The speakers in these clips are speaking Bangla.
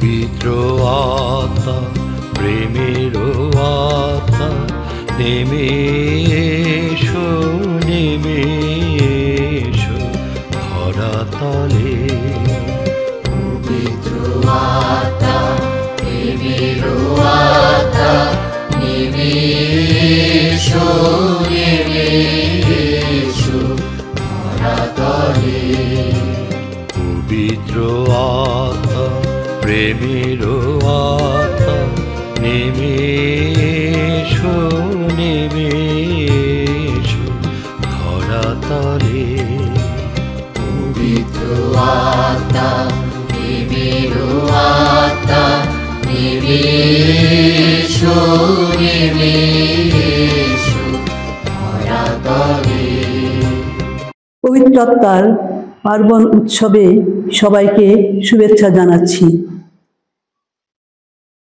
পবিত্র আত্মা প্রেমের আত্মা নেমে এসো ধরাতলে। পবিত্র আত্মা প্রেমের আত্মা নেমে এসো ধরাতলে। পবিত্র আত্মা প্রেমের আত্মা নেমে এসো ধরাতলে। পবিত্র আত্মা প্রেমের আত্মা নেমে এসো ধরাতলে। পবিত্র আত্মার পার্বণ উৎসবে সবাইকে শুভেচ্ছা জানাচ্ছি।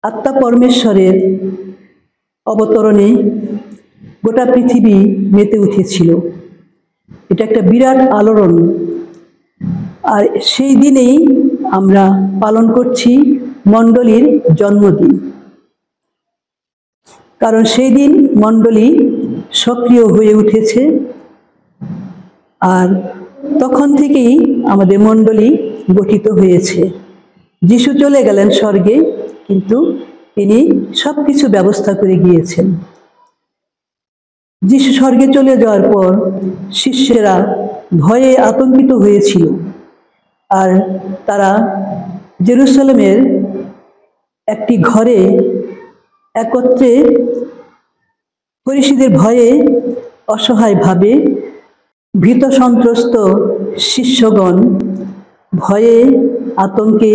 আত্মা পরমেশ্বরের অবতরণে গোটা পৃথিবী মেতে উঠেছিল। এটা একটা বিরাট আলোড়ন। আর সেই দিনেই আমরা পালন করছি মণ্ডলীর জন্মদিন। কারণ সেই দিন মণ্ডলী সক্রিয় হয়ে উঠেছে, আর তখন থেকেই আমাদের মণ্ডলী গঠিত হয়েছে। যিশু চলে গেলেন স্বর্গে, কিন্তু তিনি সব কিছু ব্যবস্থা করে গিয়েছেন। যিশু স্বর্গে চলে যাওয়ার পর শিষ্যেরা ভয়ে আতঙ্কিত হয়েছিল, আর তারা জেরুসালেমের একটি ঘরে একত্রে ফরিসীদের ভয়ে অসহায়ভাবে ভীত সন্ত্রস্ত শিষ্যগণ ভয়ে আতঙ্কে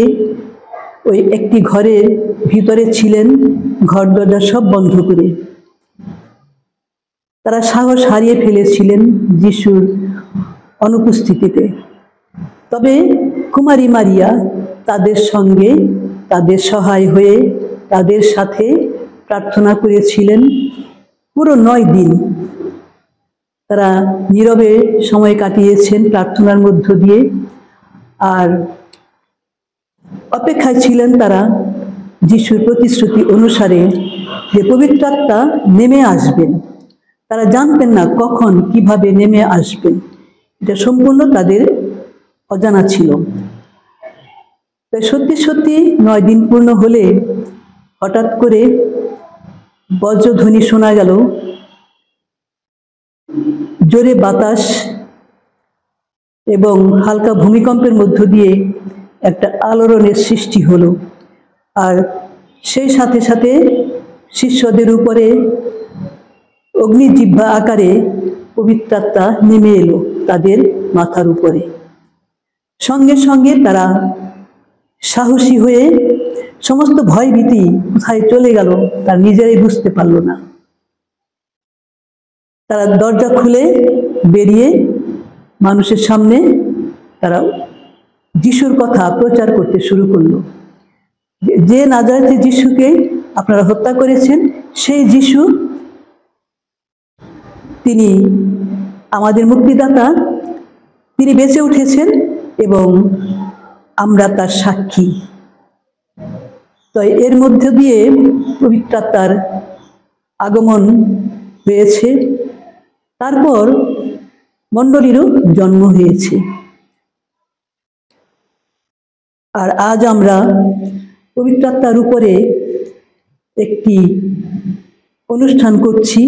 ওই একটি ঘরের ভিতরে ছিলেন, ঘর দরজা সব বন্ধ করে। তারা সাহস হারিয়ে ফেলেছিলেন যিশুর অনুপস্থিতিতে। তবে কুমারী মারিয়া তাদের সঙ্গে, তাদের সহায় হয়ে তাদের সাথে প্রার্থনা করেছিলেন। পুরো 9 দিন তারা নীরবে সময় কাটিয়েছেন প্রার্থনার মধ্য দিয়ে, আর অপেক্ষায় ছিলেন তারা যিশুর প্রতিশ্রুতি অনুসারে যে পবিত্র আত্মা নেমে আসবেন। তারা জানতেন না কখন কিভাবে নেমে আসবেন, এটা সম্পূর্ণ তাদের অজানা ছিল। তাই সত্যি সত্যি 9 দিন পূর্ণ হলে হঠাৎ করে বজ্রধ্বনি শোনা গেল, জোরে বাতাস এবং হালকা ভূমিকম্পের মধ্য দিয়ে একটা আলোড়নের সৃষ্টি হলো। আর সেই সাথে সাথে শিষ্যদের উপরে অগ্নিজিহ্বা আকারে পবিত্র আত্মা নেমে এলো তাদের মাথার উপরে। সঙ্গে সঙ্গে তারা সাহসী হয়ে সমস্ত ভয়ভীতি কোথায় চলে গেল তার নিজেরাই বুঝতে পারল না। তারা দরজা খুলে বেরিয়ে মানুষের সামনে তারা যিশুর কথা প্রচার করতে শুরু করলো। যে নাজারেথে যিশুকে আপনারা হত্যা করেছেন, সেই যিশু, তিনি আমাদের মুক্তিদাতা, তিনি বেঁচে উঠেছেন এবং আমরা তার সাক্ষী। তো এর মধ্য দিয়ে পবিত্র আত্মার আগমন হয়েছে। তারপর মণ্ডলীরও জন্ম হয়েছে। আর আজ আমরা পবিত্র আত্মার উপরে একটি অনুষ্ঠান করছি।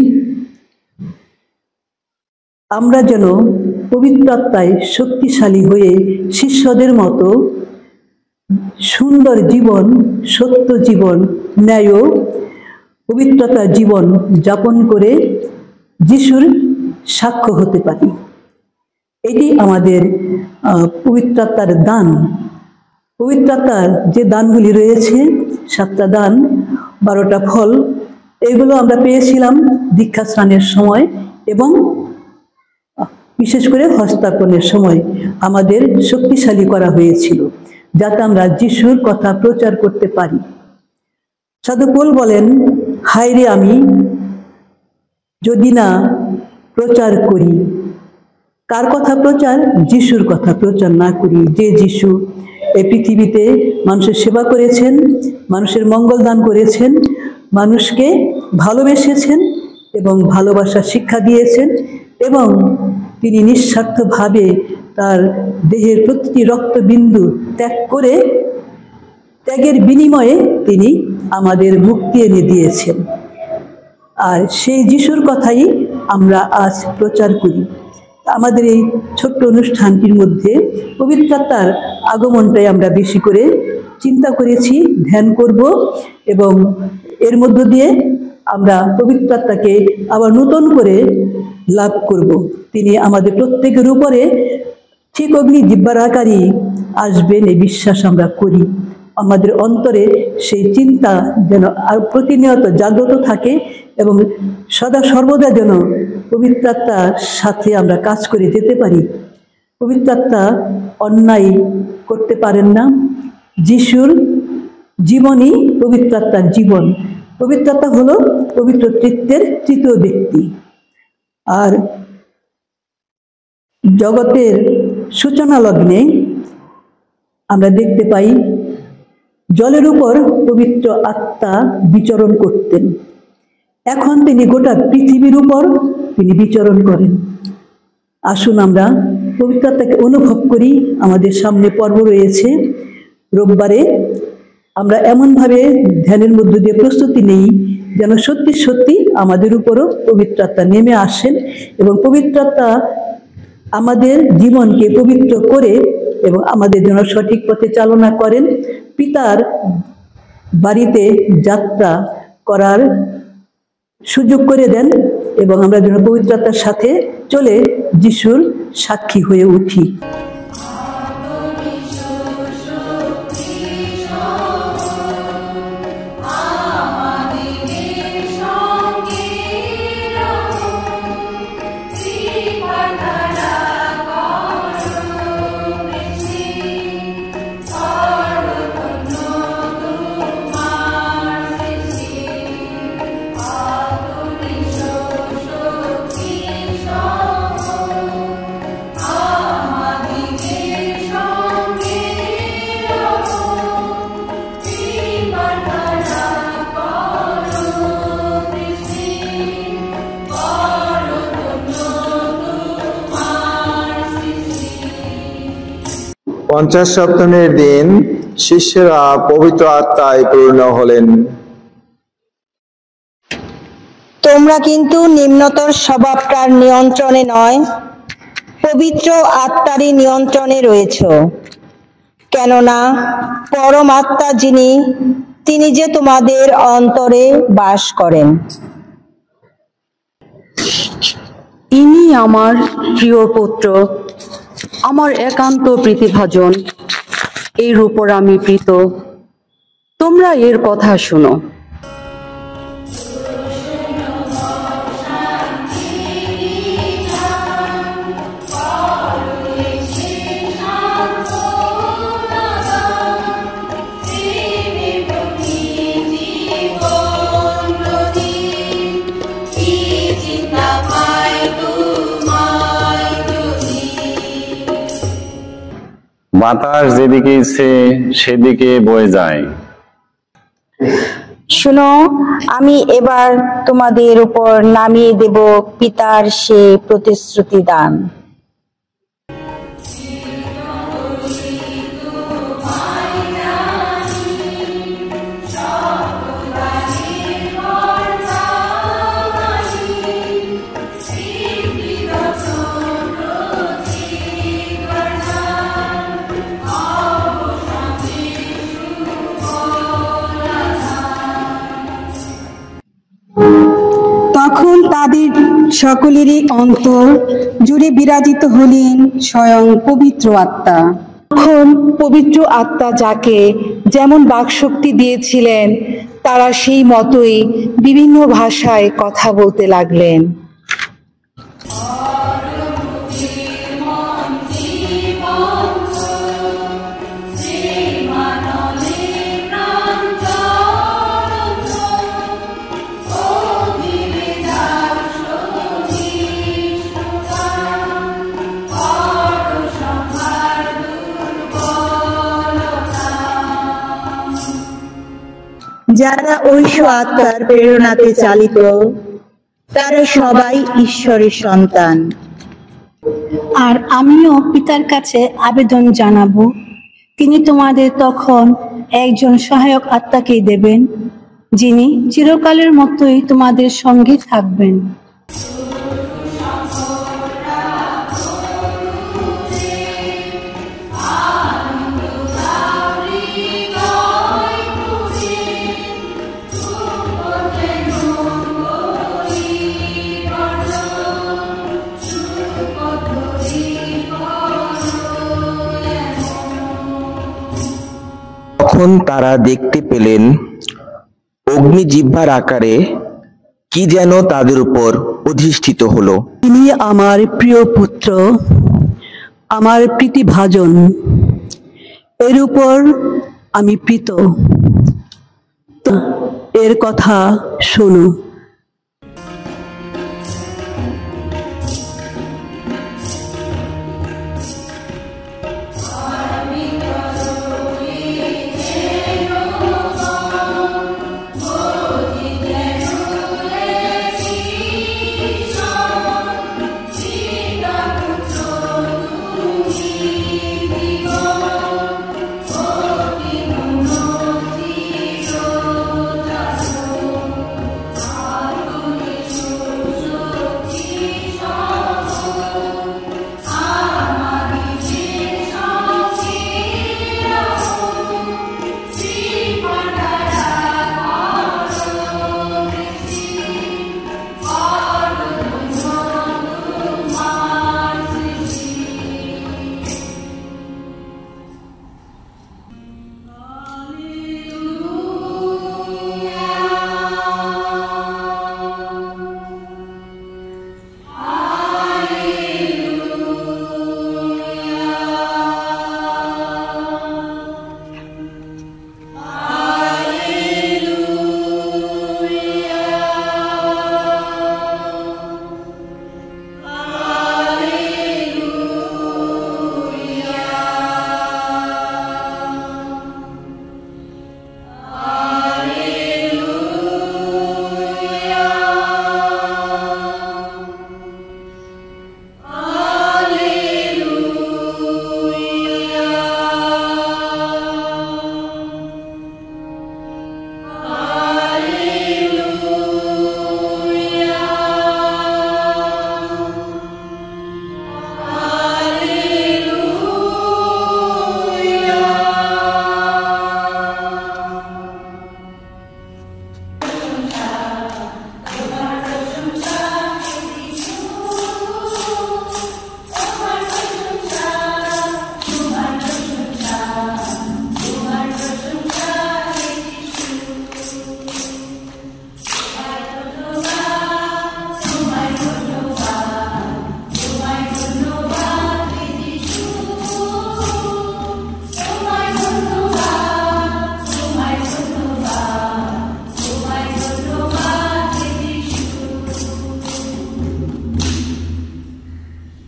আমরা যেন পবিত্র আত্মায় শক্তিশালী হয়ে শিষ্যদের মতো সুন্দর জীবন, সত্য জীবন, ন্যায় পবিত্রতার জীবন যাপন করে যিশুর সাক্ষ্য হতে পারি। এটি আমাদের পবিত্র আত্মার দান। পবিত্র আত্মার যে দানগুলি রয়েছে, 7টা দান, 12টা ফল, এগুলো আমরা পেয়েছিলাম দীক্ষা স্নানের সময় এবং বিশেষ করে হস্তার্পণের সময় আমাদের শক্তিশালী করা হয়েছিল, যাতে আমরা যিশুর কথা প্রচার করতে পারি। সাধু পৌল বলেন, হায় রে আমি যদি না প্রচার করি। কার কথা প্রচার? যিশুর কথা প্রচার না করি। যে যিশু এই পৃথিবীতে মানুষের সেবা করেছেন, মানুষের মঙ্গল দান করেছেন, মানুষকে ভালোবেসেছেন এবং ভালোবাসার শিক্ষা দিয়েছেন, এবং তিনি নিঃস্বার্থভাবে তার দেহের প্রতিটি রক্তবিন্দু ত্যাগ করে ত্যাগের বিনিময়ে তিনি আমাদের মুক্তি এনে দিয়েছেন। আর সেই যিশুর কথাই আমরা আজ প্রচার করি। আমাদের এই ছোট্ট অনুষ্ঠানটির মধ্যে পবিত্রতার আগমনটাই আমরা বেশি করে চিন্তা করেছি, ধ্যান করব, এবং এর মধ্য দিয়ে আমরা পবিত্রতাকে আবার নতুন করে লাভ করব। তিনি আমাদের প্রত্যেকের উপরে ঠিক অগ্নি জিহ্বার আকারে আসবেন এই বিশ্বাস আমরা করি। আমাদের অন্তরে সেই চিন্তা যেন আর প্রতিনিয়ত জাগ্রত থাকে এবং সদা সর্বদা যেন পবিত্রতার সাথে আমরা কাজ করে যেতে পারি। পবিত্রতা অন্যায় করতে পারেন না। যিশুর জীবনই পবিত্রতার জীবন। পবিত্রতা হলো পবিত্র তৃত্বের তৃতীয় ব্যক্তি। আর জগতের সূচনা লগ্নে আমরা দেখতে পাই জলের উপর পবিত্র আত্মা বিচরণ করতেন। এখন তিনি গোটা পৃথিবীর উপর তিনি বিচরণ করেন। আসুন আমরা পবিত্রতাকে অনুভব করি। আমাদের সামনে পর্ব রয়েছে রোববারে। আমরা এমনভাবে ধ্যানের মধ্য দিয়ে প্রস্তুতি নেই যেন সত্যি সত্যি আমাদের উপরও পবিত্রতা নেমে আসেন এবং পবিত্রতা আমাদের জীবনকে পবিত্র করে এবং আমাদের জন্য সঠিক পথে চালনা করেন। পিতার বাড়িতে যাত্রা করার সুযোগ করে দেন এবং আমরা যেন পবিত্রতার সাথে চলে যিশুর সাক্ষী হয়ে উঠি। পঞ্চাশ সপ্তাহের দিন শিষ্যরা পবিত্র আত্মায় পূর্ণ হলেন। তোমরা কিন্তু নিম্নতর স্বভাবটার নিয়ন্ত্রণে নয়, পবিত্র আত্মারই নিয়ন্ত্রণে রয়েছ। কেননা পরম আত্মা যিনি, তিনি যে তোমাদের অন্তরে বাস করেন। ইনি আমার প্রিয় পুত্র, আমার একান্ত প্রীতিভাজন, এর উপর আমি প্রীত। তোমরা এর কথা শুনো। বাতাস যেদিকে ইচ্ছে সেদিকে বয়ে যায়। শুনো, আমি এবার তোমাদের উপর নামিয়ে দেব পিতার সে প্রতিশ্রুতি দান। তখন তাদের সকলেরই অন্তর জুড়ে বিরাজিত হলেন স্বয়ং পবিত্র আত্মা। তখন পবিত্র আত্মা যাকে যেমন বাকশক্তি দিয়েছিলেন, তারা সেই মতোই বিভিন্ন ভাষায় কথা বলতে লাগলেন। যারা ঐশ আত্মার প্রেরণাতে চালিত, তারা সবাই ঈশ্বরের সন্তান। আর আমিও পিতার কাছে আবেদন জানাবো, তিনি তোমাদের তখন একজন সহায়ক আত্মাকে দেবেন, যিনি চিরকালের মতোই তোমাদের সঙ্গে থাকবেন। তখন তারা দেখতে পেলেন অগ্নিজিহ্বার আকারে কি যেন তাদের উপর অধিষ্ঠিত হলো। তিনি আমার প্রিয় পুত্র, আমার প্রীতিভাজন, এর উপর আমি প্রীত, এর কথা শোনো।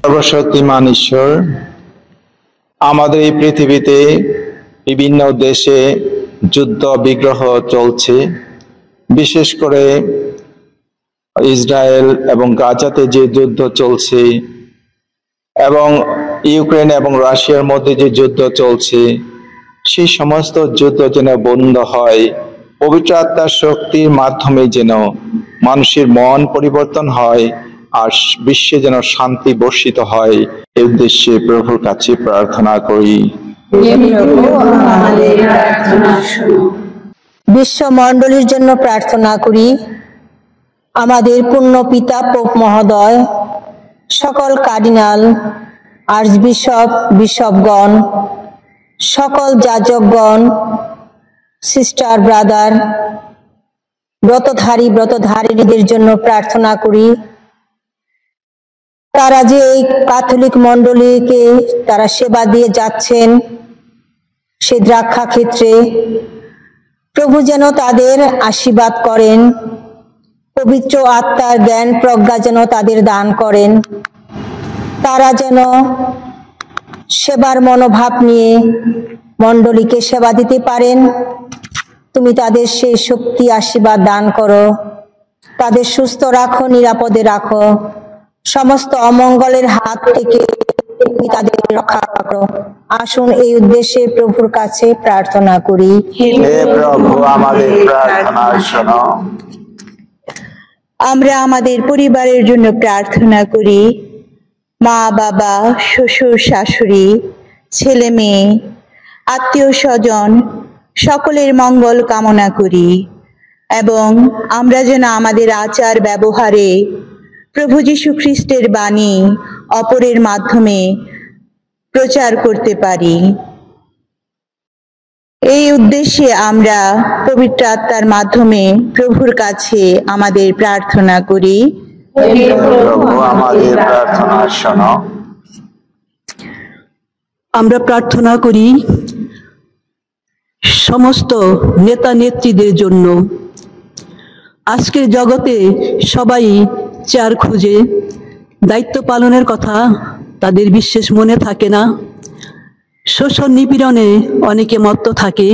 সর্বশক্তিমান ঈশ্বর, আমাদের এই পৃথিবীতে বিভিন্ন দেশে যুদ্ধ বিগ্রহ চলছে, বিশেষ করে ইসরায়েল এবং গাজাতে যে যুদ্ধ চলছে এবং ইউক্রেন এবং রাশিয়ার মধ্যে যে যুদ্ধ চলছে, সেই সমস্ত যুদ্ধ যেন বন্ধ হয়, পবিত্র আত্মার শক্তির মাধ্যমে যেন মানুষের মন পরিবর্তন হয় আর বিশ্বে যেন শান্তি বর্ষিত হয়, এই উদ্দেশ্যে প্রভুর কাছে প্রার্থনা করি। বিশ্বমণ্ডলীর জন্য প্রার্থনা করি। আমাদের পূর্ণ পিতা পোপ মহোদয়, সকল কার্ডিনাল, আর্চবিশপ, বিশপগণ, সকল যাজকগণ, সিস্টার, ব্রাদার, ব্রতধারীদের জন্য প্রার্থনা করি। তারা যে এই ক্যাথলিক মণ্ডলীকে তারা সেবা দিয়ে যাচ্ছেন সেই দ্রাক্ষা ক্ষেত্রে, প্রভু যেন তাদের আশীর্বাদ করেন, পবিত্র আত্মার জ্ঞান প্রজ্ঞা যেন তাদের দান করেন, তারা যেন সেবার মনোভাব নিয়ে মণ্ডলীকে সেবা দিতে পারেন তুমি তাদের সেই শক্তি আশীর্বাদ দান করো, তাদের সুস্থ রাখো, নিরাপদে রাখো, সমস্ত অমঙ্গলের হাত থেকে তুমি তাদের রক্ষা করো। আসুন এই উদ্দেশ্যে প্রভুর কাছে প্রার্থনা করি। হে প্রভু, আমাদের প্রার্থনা শোনো। আমরা আমাদের পরিবারের জন্য প্রার্থনা করি। মা বাবা, শ্বশুর শাশুড়ি, ছেলে মেয়ে, আত্মীয় স্বজন সকলের মঙ্গল কামনা করি এবং আমরা যেন আমাদের আচার ব্যবহারে প্রভু যীশু খ্রিস্টের বাণী অপরের মাধ্যমে প্রচার করতে পারি। এই উদ্দেশ্যে আমরা পবিত্র আত্মার মাধ্যমে প্রভুর কাছে আমাদের প্রার্থনা করি। প্রভু, আমাদের প্রার্থনা শোনো। আমরা প্রার্থনা করি সমস্ত নেতা নেত্রীদের জন্য। আজকের জগতে সবাই চেয়ার খুঁজে, দায়িত্ব পালনের কথা তাদের বিশেষ মনে থাকে না, শোষণ নিপীড়নে অনেকে মত্ত থাকে।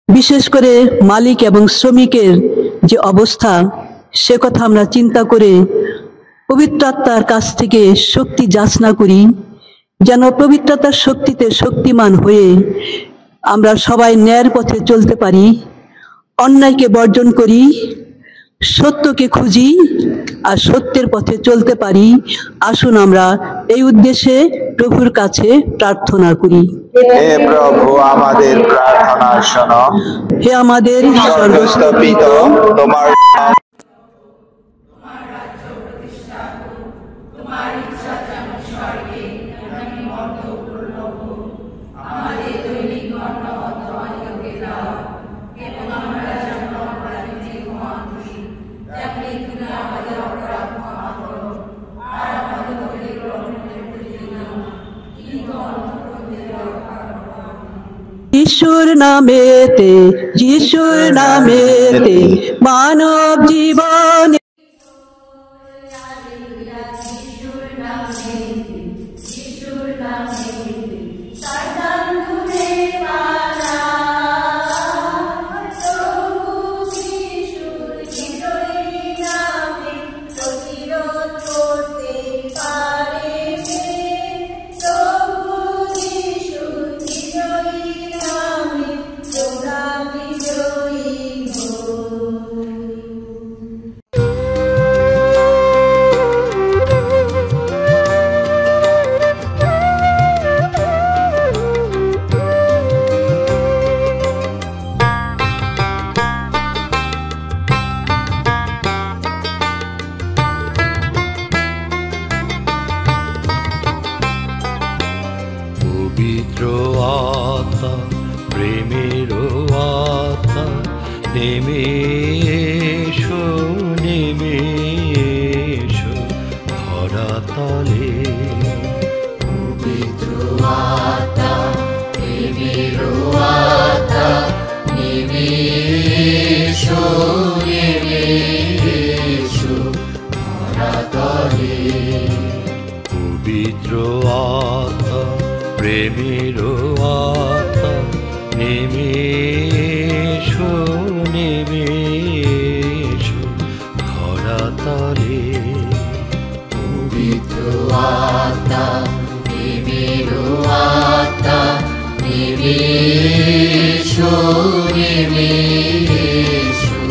বিশেষ করে মালিক এবং শ্রমিকের যে অবস্থা, সে কথা আমরা চিন্তা করে পবিত্র আত্মার কাছ থেকে শক্তি যাচনা করি, যেন পবিত্র আত্মার শক্তিতে শক্তিমান হয়ে আমরা সবাই ন্যায়ের পথে চলতে পারি, অন্যায়কে বর্জন করি, সত্যকে খুঁজি আর সত্যের পথে চলতে পারি। আসুন আমরা এই উদ্দেশ্যে প্রভুর কাছে প্রার্থনা করি। হে প্রভু, আমাদের প্রার্থনা শোনো। হে আমাদের স্বর্গস্থ পিতা, তোমার নাম যিশুর নামেতে, যিশুর নামেতে মানব জীবন। পবিত্র আত্মা, প্রেমের আত্মা, নেমে এসো, নেমে এসো ধরাতলে। পবিত্র আত্মা, প্রেমের আত্মা, নেমে এসো, নেমে এসো ধরাতলে। পবিত্র আত্মা, প্রেমের আত্মা, নেমে এসো, নেমে এসো ধরাতলে। পবিত্র আত্মা, প্রেমের আত্মা, নেমে এসো, নেমে এসো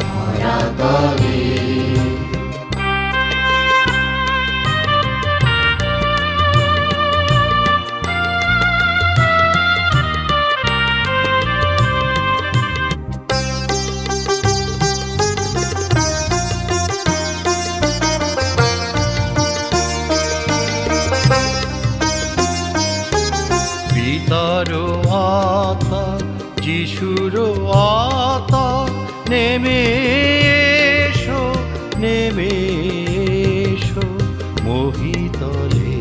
ধরাতলে। পিতার আত্মা, যিশুর আত্মা, নেমে এসো, নেমে এসো মহিতলে।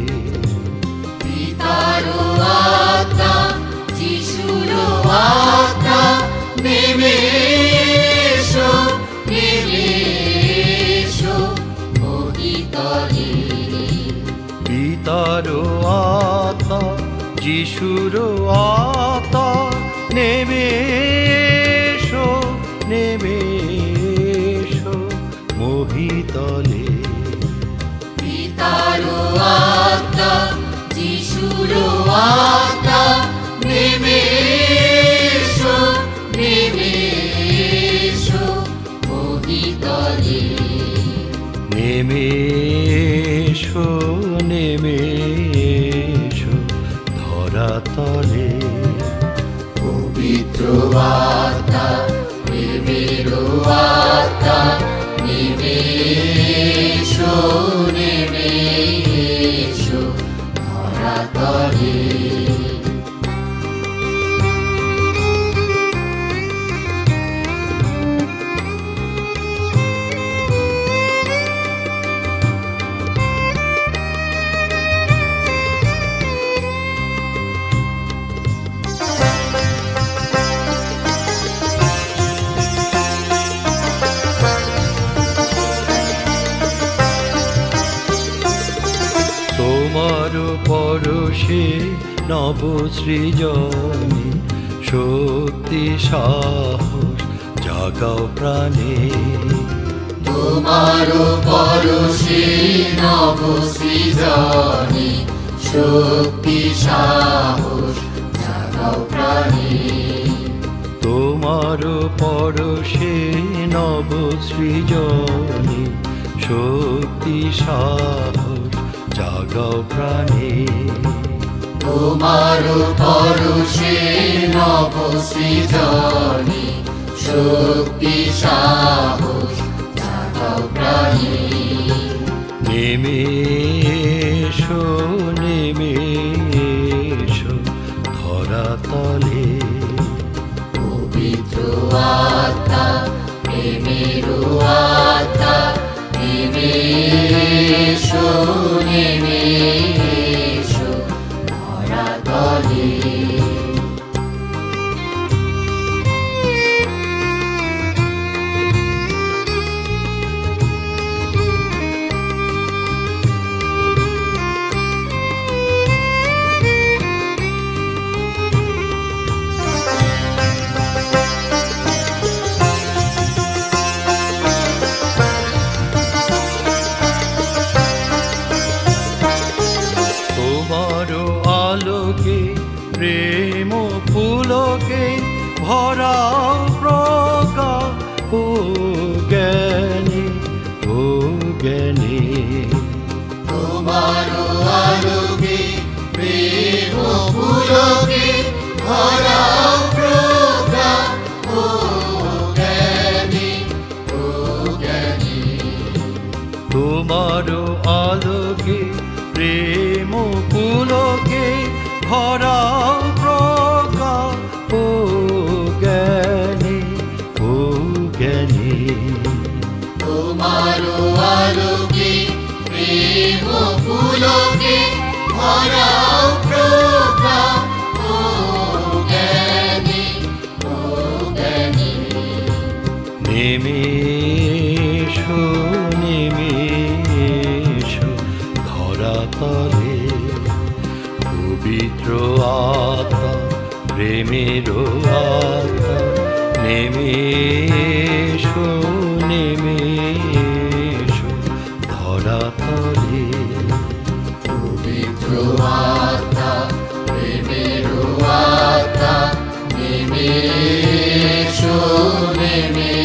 পিতার আত্মা, যিশুর আত্মা, নেমে এসো, নেমে এসো মহিতলে। পিতার আত্মা, যিশুর আত্মা, নেমে তলে। পিতার আত্মা যিশুর আত্মা নেমে এসো, নেমে এসো মহিতলে। নেমে এসো, নেমে এসো ধরাতলে। পবিত্র আত্মা প্রেমের আত্মা নেমে এসো, নেমে এসো ধরাতলে। তোমার পরশে নব সৃজনী, শক্তি সাহস জাগাও প্রাণে। তোমার পরশে নব সৃজনী, শক্তি সাহস জাগাও প্রাণে। তোমার পরশে নব সৃজনী, শক্তি সাহস জাগাও প্রাণে। তোমার পরশে নব সৃজনী, শক্তি সাহস জাগাও প্রাণে। নেমে এসো, নেমে এসো ধরাতলে। পবিত্র আত্মা প্রেমের আত্মা নেমে এসো, নেমে এসো ধরাতলে। প্রেম ফুলকে ভরাও প্রজ্ঞা, ও জ্ঞানী, ও জ্ঞানী। তোমার আলোকে প্রেম ফুলকে ভরাও প্রজ্ঞা, ও জ্ঞানী, ও জ্ঞানী। তোমার আলোকে প্রেম ফুলকে ভরাও প্রজ্ঞা, ও জ্ঞানী, ও জ্ঞানী। তোমার আলোকে প্রেম ফুলকে ভরাও প্রজ্ঞা, ও জ্ঞানী, ও জ্ঞানী। নেমে এসো, নেমে এসো ধরাতলে। পবিত্র আত্মা প্রেমের আত্মা নেমে এসো, নেমে এসো ধরাতলে। পবিত্র আত্মা প্রেমের আত্মা নেমে এসো, নেমে